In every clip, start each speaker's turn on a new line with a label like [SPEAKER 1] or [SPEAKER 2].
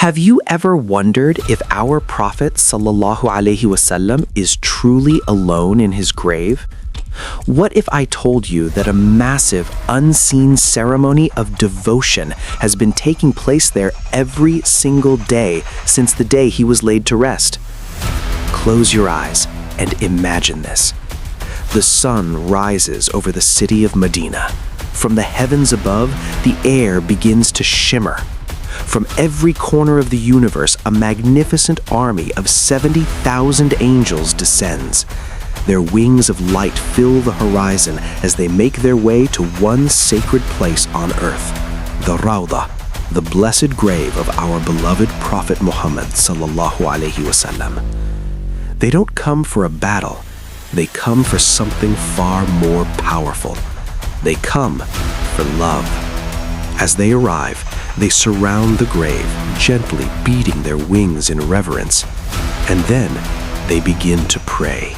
[SPEAKER 1] Have you ever wondered if our Prophet ﷺ is truly alone in his grave? What if I told you that a massive, unseen ceremony of devotion has been taking place there every single day since the day he was laid to rest? Close your eyes and imagine this. The sun rises over the city of Medina. From the heavens above, the air begins to shimmer. From every corner of the universe, a magnificent army of 70,000 angels descends. Their wings of light fill the horizon as they make their way to one sacred place on earth, the Rawdah, the blessed grave of our beloved Prophet Muhammad sallallahu alaihi wasallam. They don't come for a battle. They come for something far more powerful. They come for love. As they arrive, they surround the grave, gently beating their wings in reverence. And then they begin to pray.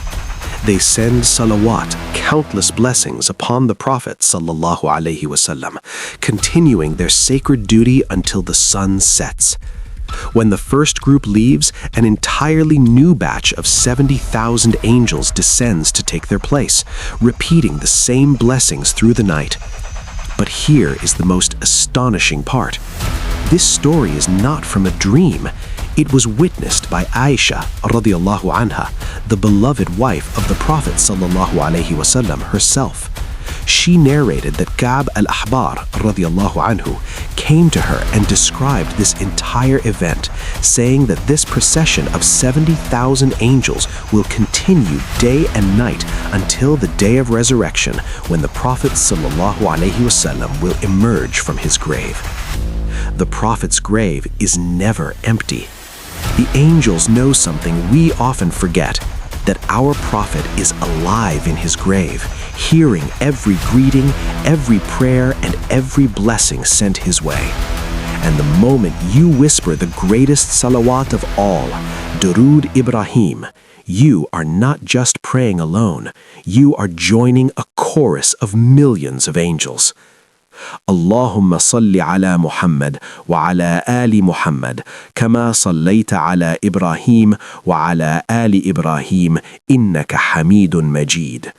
[SPEAKER 1] They send salawat, countless blessings upon the Prophet sallallahu alaihi wasallam, continuing their sacred duty until the sun sets. When the first group leaves, an entirely new batch of 70,000 angels descends to take their place, repeating the same blessings through the night. But here is the most astonishing part. This story is not from a dream. It was witnessed by Aisha radiyallahu anha, the beloved wife of the Prophet sallallahu alaihi wasallam herself. She narrated that Ka'b al-Ahbar radiyallahu anhu came to her and described this entire event, saying that this procession of 70,000 angels will continue day and night until the day of resurrection, when the Prophet sallallahu alaihi wasallam will emerge from his grave. The Prophet's grave is never empty. The angels know something we often forget, that our Prophet is alive in his grave, hearing every greeting, every prayer, and every blessing sent his way. And the moment you whisper the greatest salawat of all, Durood Ibraheem, you are not just praying alone, you are joining a chorus of millions of angels. اللهم صل على محمد وعلى آل محمد كما صليت على إبراهيم وعلى آل إبراهيم إنك حميد مجيد.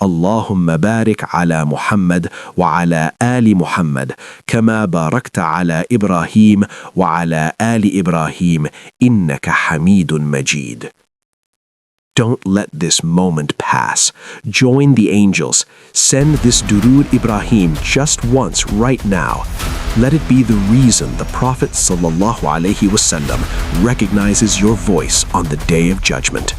[SPEAKER 1] اللهم بارك على محمد وعلى آل محمد كما باركت على إبراهيم وعلى آل إبراهيم إنك حميد مجيد. Don't let this moment pass. Join the angels. Send this Durood Ibraheem just once right now. Let it be the reason the Prophet sallallahu alaihi wasallam recognizes your voice on the Day of Judgment.